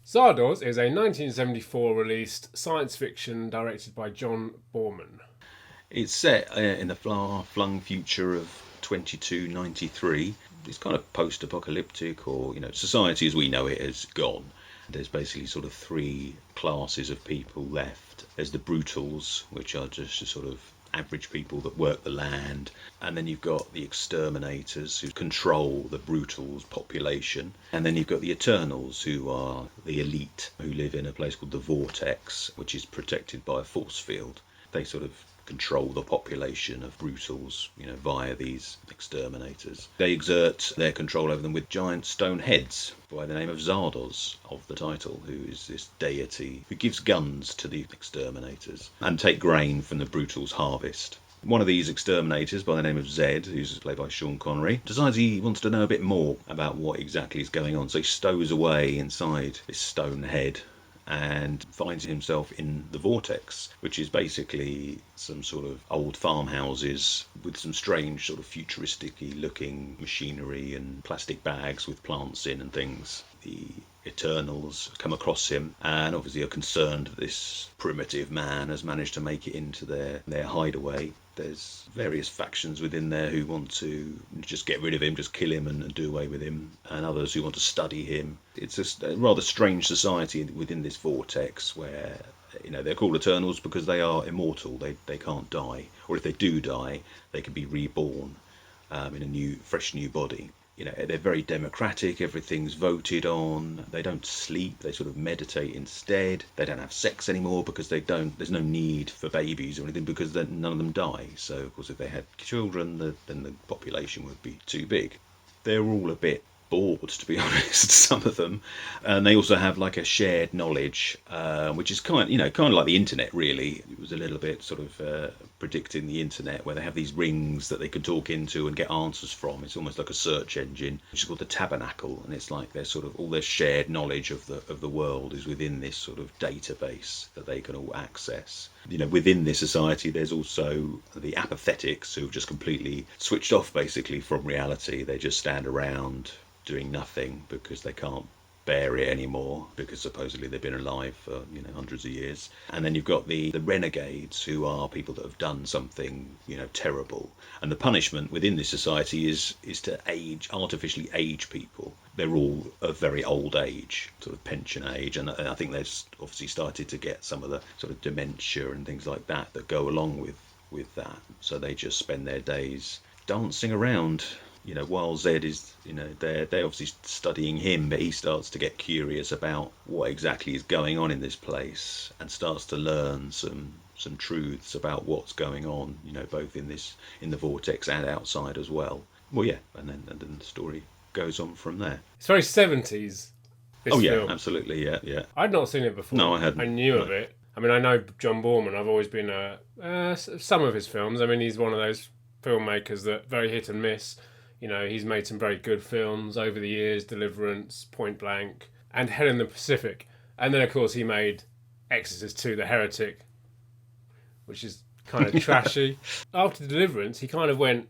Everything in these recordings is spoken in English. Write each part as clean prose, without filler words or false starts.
Zardoz is a 1974 released science fiction directed by John Boorman. It's set in the far-flung future of 2293. It's kind of post-apocalyptic, or society as we know it has gone. There's basically sort of three classes of people left. There's the brutals, which are just sort of average people that work the land, and then you've got the exterminators who control the brutals population, and then you've got the eternals who are the elite who live in a place called the vortex, which is protected by a force field. They sort of control the population of brutals, via these exterminators. They exert their control over them with giant stone heads by the name of Zardoz, of the title, who is this deity who gives guns to the exterminators and take grain from the brutals' harvest. One of these exterminators, by the name of Zed, who's played by Sean Connery, decides he wants to know a bit more about what exactly is going on, so he stows away inside this stone head and finds himself in the vortex, which is basically some sort of old farmhouses with some strange sort of futuristic-y looking machinery and plastic bags with plants in and things. The Eternals come across him and obviously are concerned that this primitive man has managed to make it into their hideaway. There's various factions within there who want to just get rid of him, just kill him and do away with him, and others who want to study him. It's a rather strange society within this vortex where they're called Eternals because they are immortal. They can't die, or if they do die, they can be reborn in a fresh new body. They're very democratic, everything's voted on, they don't sleep, they sort of meditate instead, they don't have sex anymore because there's no need for babies or anything because none of them die. So, of course, if they had children, then the population would be too big. They're all a bit bored, to be honest, some of them, and they also have like a shared knowledge, which is kind of like the internet, really. It was a little bit sort of predicting the internet, where they have these rings that they can talk into and get answers from. It's almost like a search engine, which is called the Tabernacle, and it's like sort of all their shared knowledge of the world is within this sort of database that they can all access. Within this society, there's also the apathetics who've just completely switched off basically from reality. They just stand around doing nothing because they can't bear it anymore, because supposedly they've been alive for hundreds of years. And then you've got the renegades, who are people that have done something terrible, and the punishment within this society is to artificially age people. They're all of very old age, sort of pension age, and I think they've obviously started to get some of the sort of dementia and things like that go along with that. So they just spend their days dancing around. While Zed is, they're obviously studying him, but he starts to get curious about what exactly is going on in this place and starts to learn some truths about what's going on, both in the vortex and outside as well. Well, yeah, and then the story goes on from there. It's very 70s, this film. film. Absolutely, yeah. I'd not seen it before. No, I hadn't. I knew of it. I mean, I know John Boorman. I've always been some of his films. I mean, he's one of those filmmakers that very hit and miss. He's made some very good films over the years, Deliverance, Point Blank, and Hell in the Pacific. And then, of course, he made Exorcist II, The Heretic, which is kind of trashy. After Deliverance, he kind of went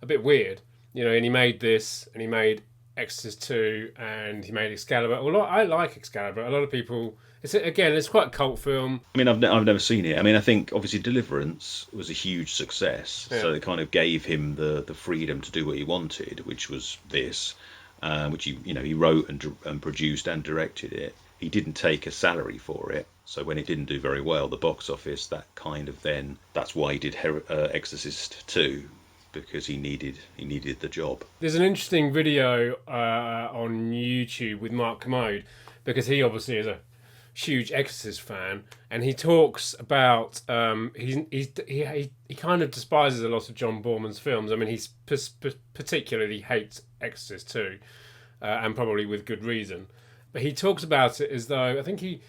a bit weird, and he made this, and he made Exorcist II, and he made Excalibur. Well, I like Excalibur. A lot of people... It's quite a cult film. I mean, I've never seen it. I mean, I think obviously Deliverance was a huge success, so it kind of gave him the freedom to do what he wanted, which was this, which he wrote and produced and directed it. He didn't take a salary for it, so when it didn't do very well at the box office, that's why he did Exorcist 2. Because he needed the job. There's an interesting video on YouTube with Mark Commode, because he obviously is a huge Exorcist fan, and he talks about he kind of despises a lot of John Boorman's films. I mean, he particularly hates Exorcist 2, and probably with good reason. But he talks about it as though, I think he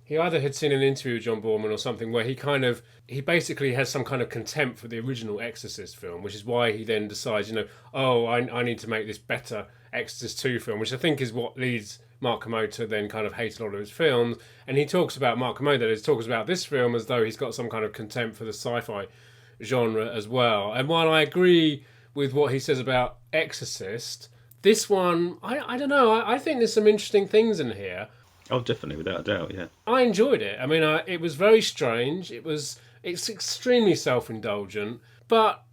either had seen an interview with John Boorman or something where he basically has some kind of contempt for the original Exorcist film, which is why he then decides, I need to make this better Exorcist 2 film, which I think is what leads Mark Commode to then kind of hate a lot of his films. And he talks about, Mark Commode, that is, talks about this film as though he's got some kind of contempt for the sci-fi genre as well. And while I agree with what he says about Exorcist, this one, I don't know, I think there's some interesting things in here. Oh, definitely, without a doubt, yeah. I enjoyed it. I mean, it was very strange. It's extremely self-indulgent, but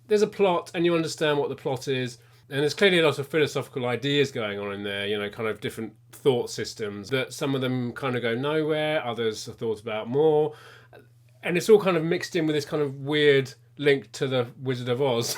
there's a plot, and you understand what the plot is. And there's clearly a lot of philosophical ideas going on in there, kind of different thought systems that some of them kind of go nowhere, others are thought about more. And it's all kind of mixed in with this kind of weird link to the Wizard of Oz,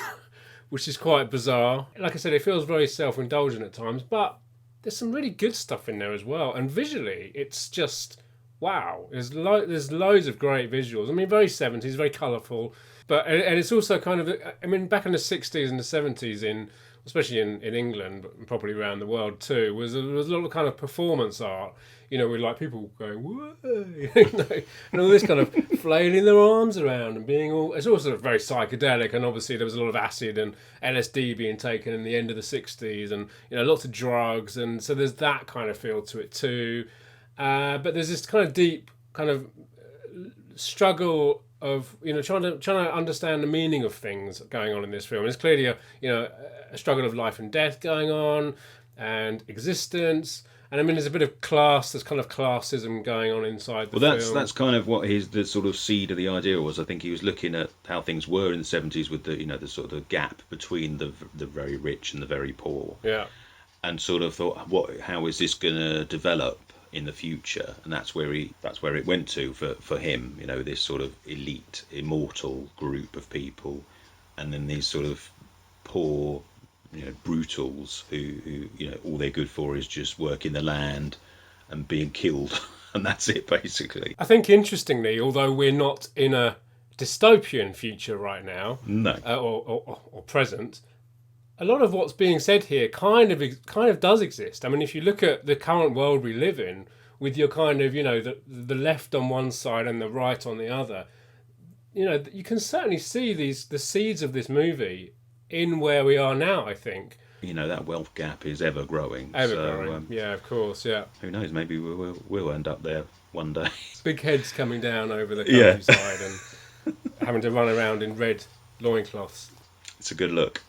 which is quite bizarre. Like I said, it feels very self-indulgent at times, but there's some really good stuff in there as well. And visually, it's just wow. There's loads of great visuals. I mean, very 70s, very colourful, but and it's also kind of, I mean, back in the 60s and the 70s especially in England, but probably around the world too, there was a lot of kind of performance art, with like people going, whoa, and all this kind of flailing their arms around and being all. It's also very psychedelic, and obviously there was a lot of acid and LSD being taken in the end of the 60s, and lots of drugs, and so there's that kind of feel to it too. But there's this kind of deep kind of struggle of trying to understand the meaning of things going on in this film. There's clearly a struggle of life and death going on, and existence. And I mean, there's a bit of class. There's kind of classism going on inside the film. That's kind of what the sort of seed of the idea was. I think he was looking at how things were in the 70s with the sort of gap between the very rich and the very poor. Yeah. And sort of thought, how is this going to develop in the future? And that's where it went to for him. This sort of elite, immortal group of people, and then these sort of poor, brutals who all they're good for is just working the land and being killed, and that's it basically. I think interestingly, although we're not in a dystopian future right now, no, or present, a lot of what's being said here kind of does exist. I mean, if you look at the current world we live in, with your kind of the left on one side and the right on the other, you can certainly see the seeds of this movie in where we are now, I think. That wealth gap is ever growing. Yeah, of course, yeah. Who knows, maybe we'll end up there one day. Big heads coming down over the countryside and having to run around in red loincloths. It's a good look.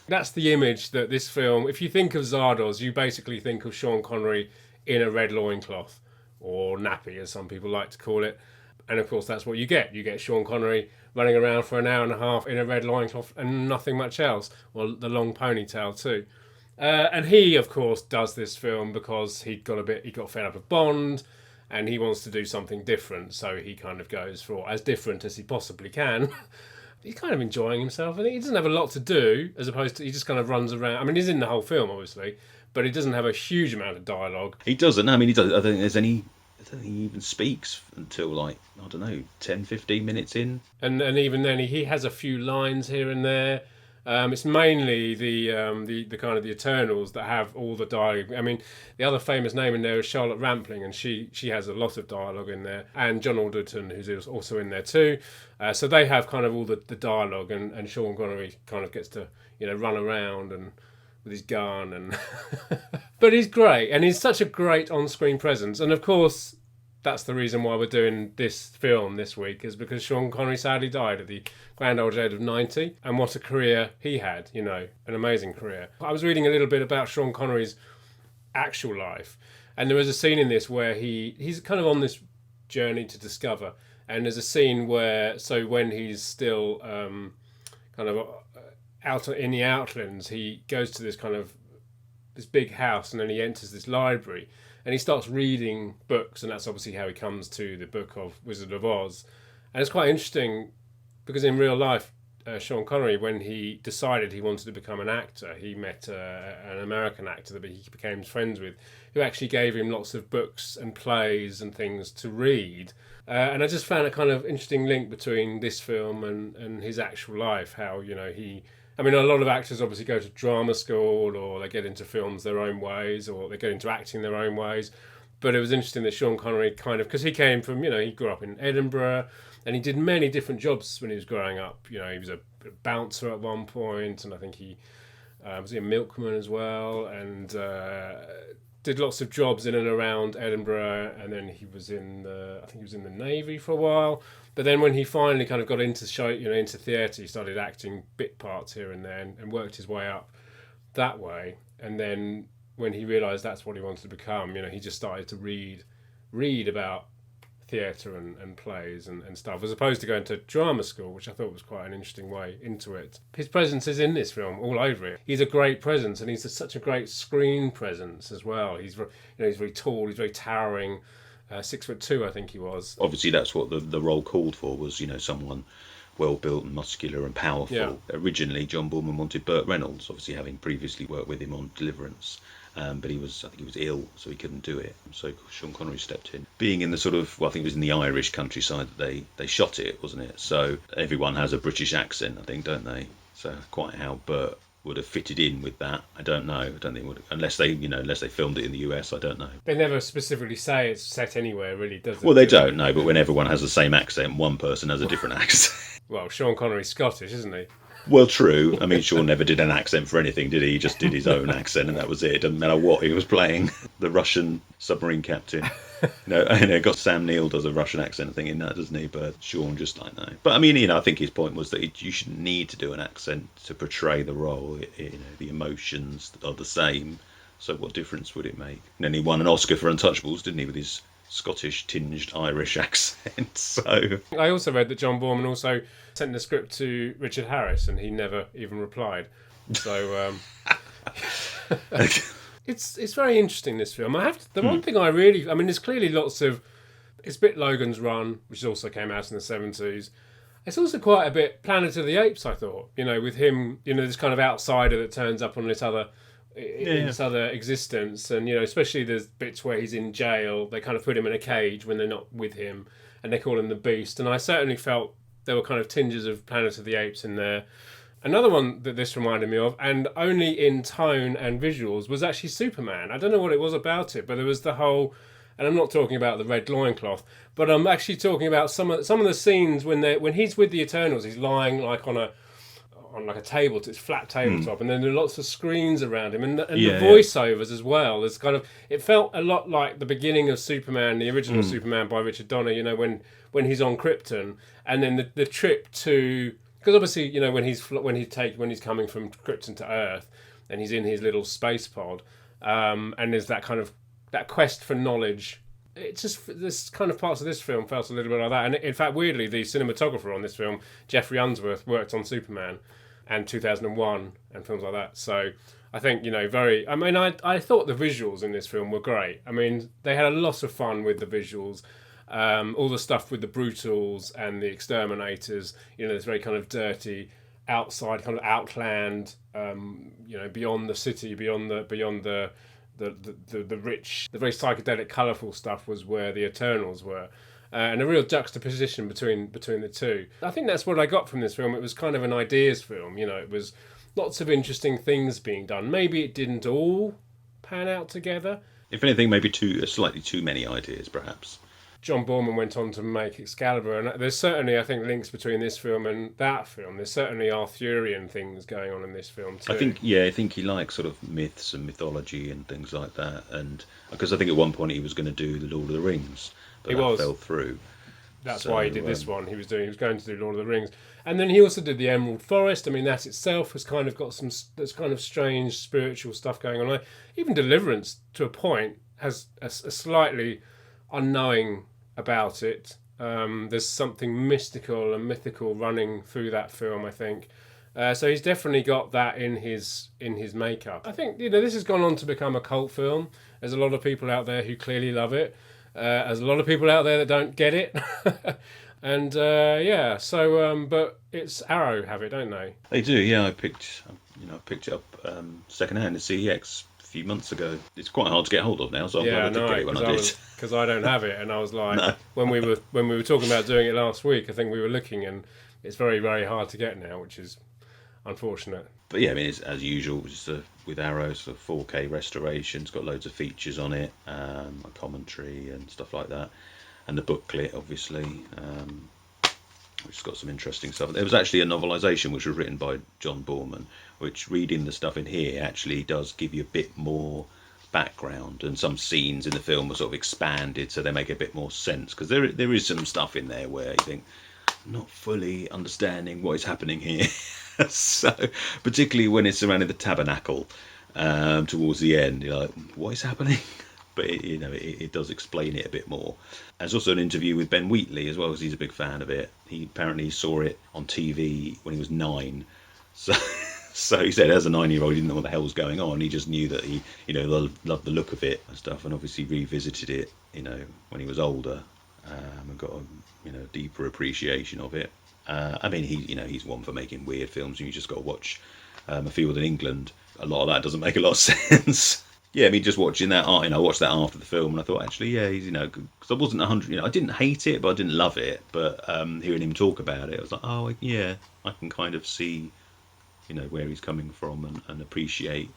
That's the image that this film, if you think of Zardoz, you basically think of Sean Connery in a red loincloth, or nappy, as some people like to call it. And of course, that's what you get. You get Sean Connery running around for an hour and a half in a red loincloth and nothing much else. Well, the long ponytail too. And he, of course, does this film because he got fed up of Bond, and he wants to do something different. So he kind of goes for as different as he possibly can. He's kind of enjoying himself. I think he doesn't have a lot to do, as opposed to he just kind of runs around. I mean, he's in the whole film, obviously, but he doesn't have a huge amount of dialogue. He doesn't. I mean, he does. I don't think there's any. I don't think he even speaks until, like, I don't know, 10, 15 minutes in. And even then, he has a few lines here and there. It's mainly the kind of the Eternals that have all the dialogue. I mean, the other famous name in there is Charlotte Rampling, and she has a lot of dialogue in there. And John Alderton, who's also in there too. So they have kind of all the dialogue, and Sean Connery kind of gets to run around and with his gun and but he's great, and he's such a great on-screen presence. And of course, that's the reason why we're doing this film this week, is because Sean Connery sadly died at the grand old age of 90, and what a career he had, an amazing career. I was reading a little bit about Sean Connery's actual life, and there was a scene in this where he's kind of on this journey to discover, and there's a scene where, so when he's still kind of out in the outlands, he goes to this big house, and then he enters this library, and he starts reading books, and that's obviously how he comes to the book of Wizard of Oz. And it's quite interesting because in real life, Sean Connery, when he decided he wanted to become an actor, he met an American actor that he became friends with, who actually gave him lots of books and plays and things to read. And I just found a kind of interesting link between this film and his actual life, how, I mean, a lot of actors obviously go to drama school, or they get into films their own ways, or they get into acting their own ways. But it was interesting that Sean Connery kind of, because he came from, he grew up in Edinburgh, and he did many different jobs when he was growing up. He was a bouncer at one point, and I think he was a milkman as well, and did lots of jobs in and around Edinburgh. And then he was in the Navy for a while. But then when he finally kind of got into into theatre, he started acting bit parts here and there, and worked his way up that way. And then when he realised that's what he wanted to become, he just started to read about theatre and plays and stuff, as opposed to going to drama school, which I thought was quite an interesting way into it. His presence is in this film all over it. He's a great presence, and he's such a great screen presence as well. He's he's very tall, he's very towering, 6'2", I think he was. Obviously, that's what the role called for, was someone well built and muscular and powerful. Yeah. Originally, John Boorman wanted Burt Reynolds, obviously having previously worked with him on Deliverance. But I think he was ill, so he couldn't do it. So Sean Connery stepped in. Being in the sort of, I think it was in the Irish countryside that they shot it, wasn't it? So everyone has a British accent, I think, don't they? So quite how Burt would have fitted in with that, I don't know. I don't think unless they filmed it in the US, I don't know. They never specifically say it's set anywhere, really, does it? Well, they don't know, but when everyone has the same accent, one person has a different accent. Well, Sean Connery's Scottish, isn't he? Well, true. I mean, Sean never did an accent for anything, did he? He just did his own accent, and that was it. It doesn't matter what he was playing. The Russian submarine captain. Got Sam Neill does a Russian accent thing in that, doesn't he? But Sean just like no. But I mean, I think his point was that you shouldn't need to do an accent to portray the role. The emotions are the same. So what difference would it make? And then he won an Oscar for Untouchables, didn't he, with his Scottish tinged Irish accent. So I also read that John Boorman also sent the script to Richard Harris, and he never even replied. So it's very interesting, this film. The one thing there's clearly lots of, it's a bit Logan's Run, which also came out in the 70s. It's also quite a bit Planet of the Apes, I thought. With him, this kind of outsider that turns up on this other existence, and especially there's bits where he's in jail. They kind of put him in a cage when they're not with him, and they call him the Beast. And I certainly felt there were kind of tinges of Planet of the Apes in there. Another one that this reminded me of, and only in tone and visuals, was actually Superman. I don't know what it was about it, but there was the whole, and I'm not talking about the red loincloth, but I'm actually talking about some of the scenes when he's with the Eternals. He's lying like on a table, it's flat tabletop, and then there are lots of screens around him, and the voiceovers as well. There's it felt a lot like the beginning of Superman, the original Superman by Richard Donner. When he's on Krypton, and then the trip to, because obviously when he's coming from Krypton to Earth, and he's in his little space pod, and there's that kind of that quest for knowledge. It's just this kind of parts of this film felt a little bit like that, and in fact, weirdly, the cinematographer on this film, Jeffrey Unsworth, worked on Superman and 2001 and films like that. So I think, I thought the visuals in this film were great. I mean, they had a lot of fun with the visuals. All the stuff with the Brutals and the Exterminators, this very kind of dirty outside kind of outland, beyond the city, beyond the rich, the very psychedelic, colourful stuff was where the Eternals were. And a real juxtaposition between the two. I think that's what I got from this film. It was kind of an ideas film. It was lots of interesting things being done. Maybe it didn't all pan out together. If anything, maybe slightly too many ideas, perhaps. John Boorman went on to make Excalibur, and there's certainly, I think, links between this film and that film. There's certainly Arthurian things going on in this film too. I think he likes sort of myths and mythology and things like that, and because I think at one point he was going to do the Lord of the Rings. But that fell through. That's why he did this one. He was going to do Lord of the Rings, and then he also did the Emerald Forest. I mean, that itself has kind of got that's kind of strange spiritual stuff going on. Even Deliverance, to a point, has a slightly unknowing about it. There's something mystical and mythical running through that film, I think. So he's definitely got that in his makeup. I think this has gone on to become a cult film. There's a lot of people out there who clearly love it. There's a lot of people out there that don't get it. And but it's Arrow have it, don't they? They do, yeah. I picked it up secondhand at CEX a few months ago. It's quite hard to get hold of now, so I'm glad I did get it when I did. Because I don't have it, and I was like, when we were talking about doing it last week, I think we were looking, and it's very, very hard to get now, which is unfortunate. But yeah, I mean, it's as usual, just with Arrow, sort of 4K restoration. It's got loads of features on it, a commentary and stuff like that, and the booklet, obviously, which has got some interesting stuff. There was actually a novelisation which was written by John Boorman, which, reading the stuff in here, actually does give you a bit more background, and some scenes in the film are sort of expanded so they make a bit more sense, because there is some stuff in there where you think, I'm not fully understanding what is happening here. So, particularly when it's surrounding the tabernacle, towards the end. You're like, what is happening? But it does explain it a bit more. There's also an interview with Ben Wheatley as well, because he's a big fan of it. He apparently saw it on TV when he was 9. So he said, as a 9-year-old, he didn't know what the hell was going on. He just knew that he, loved the look of it and stuff, and obviously revisited it, when he was older, and got a, deeper appreciation of it. I mean, he's one for making weird films, and you just got to watch A Field in England. A lot of that doesn't make a lot of sense. Yeah, I mean, just watching that, I watched that after the film, and I thought, actually, yeah, he's, because I wasn't 100, I didn't hate it, but I didn't love it. But hearing him talk about it, I was like, oh, yeah, I can kind of see, where he's coming from, and appreciate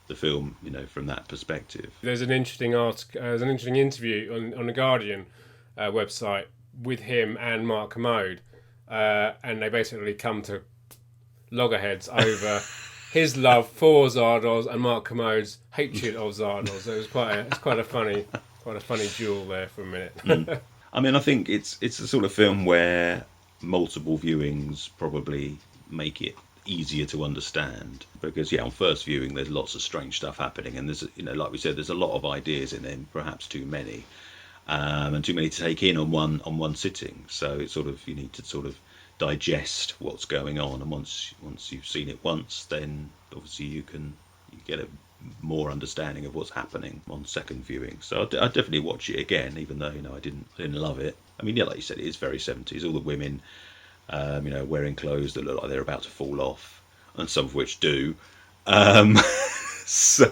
the film, from that perspective. There's an interesting article, there's an interesting interview on the Guardian website with him and Mark Commode, and they basically come to loggerheads over his love for Zardoz and Mark Commode's hatred of Zardoz. So it's quite a funny duel there for a minute. I mean, I think it's the sort of film where multiple viewings probably make it easier to understand, because on first viewing there's lots of strange stuff happening, and there's, like we said, there's a lot of ideas in there, perhaps too many, and too many to take in on one sitting. So it's sort of, you need to sort of digest what's going on, and once you've seen it once, then obviously you get a more understanding of what's happening on second viewing. So I'd definitely watch it again, even though I didn't love it. I mean, like you said, it is very 70s. All the women, wearing clothes that look like they're about to fall off, and some of which do. So,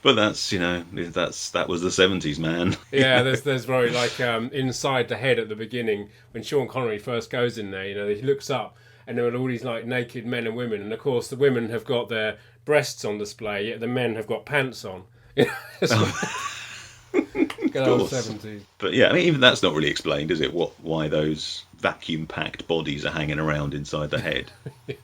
but that's that was the 70s, man. Yeah, there's very like inside the head at the beginning when Sean Connery first goes in there. He looks up and there are all these like naked men and women, and of course the women have got their breasts on display, yet the men have got pants on. Good old 70s. But yeah, I mean, even that's not really explained, is it? Why those vacuum-packed bodies are hanging around inside the head? It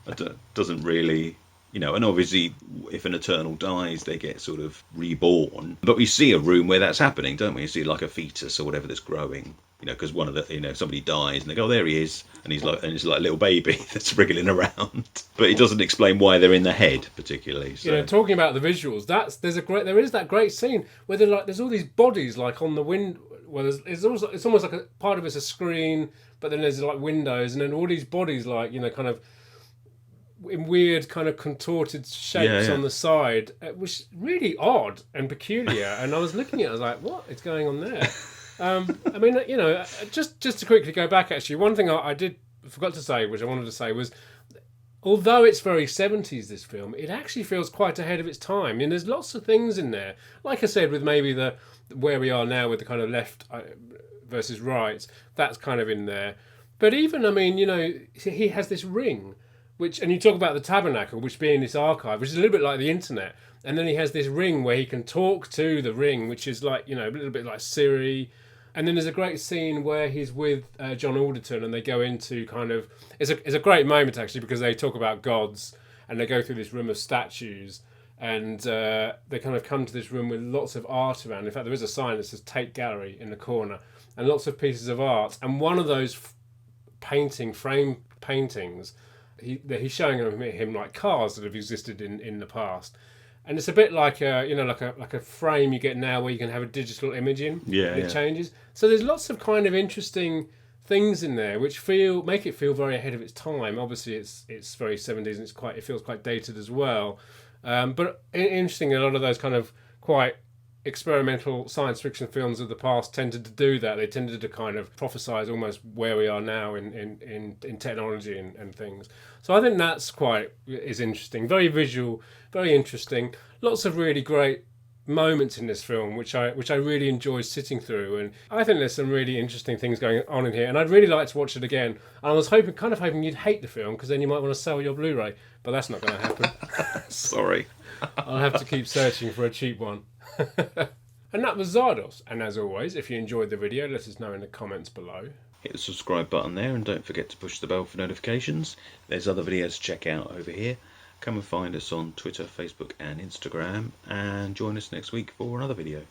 doesn't really. And obviously, if an Eternal dies, they get sort of reborn. But we see a room where that's happening, don't we? You see like a fetus or whatever that's growing. Because one of the, somebody dies and they go, oh, there he is, and it's like a little baby that's wriggling around. But it doesn't explain why they're in the head particularly. So. Talking about the visuals, there is that great scene where there's all these bodies like on the window. Well, it's almost like a part of it's a screen, but then there's like windows, and then all these bodies like kind of in weird kind of contorted shapes on the side, which is really odd and peculiar. And I was looking at it, I was like, what is going on there? I mean, just to quickly go back, actually, one thing I forgot to say, which I wanted to say, was although it's very 70s, this film, it actually feels quite ahead of its time. And there's lots of things in there. Like I said, with maybe where we are now with the kind of left versus right, that's kind of in there. But even, I mean, he has this ring, and you talk about the tabernacle, which being this archive, which is a little bit like the internet. And then he has this ring where he can talk to the ring, which is like, a little bit like Siri. And then there's a great scene where he's with John Alderton, and they go into kind of... It's a great moment, actually, because they talk about gods, and they go through this room of statues, and they kind of come to this room with lots of art around. In fact, there is a sign that says Tate Gallery in the corner, and lots of pieces of art. And one of those frame paintings... He's showing him like cars that have existed in the past, and it's a bit like a frame you get now where you can have a digital image in. It changes. So there's lots of kind of interesting things in there which make it feel very ahead of its time. Obviously, it's very 70s and it feels quite dated as well. But interesting, a lot of those kind of quite experimental science fiction films of the past tended to do that. They tended to kind of prophesize almost where we are now in technology and things. So I think that's is interesting. Very visual, very interesting. Lots of really great moments in this film, which I really enjoy sitting through. And I think there's some really interesting things going on in here. And I'd really like to watch it again. And I was hoping you'd hate the film, because then you might want to sell your Blu-ray. But that's not going to happen. Sorry. I'll have to keep searching for a cheap one. And that was Zardoz. And as always, if you enjoyed the video, let us know in the comments below. Hit the subscribe button there, and don't forget to push the bell for notifications. There's other videos to check out over here. Come and find us on Twitter, Facebook and Instagram, and join us next week for another video.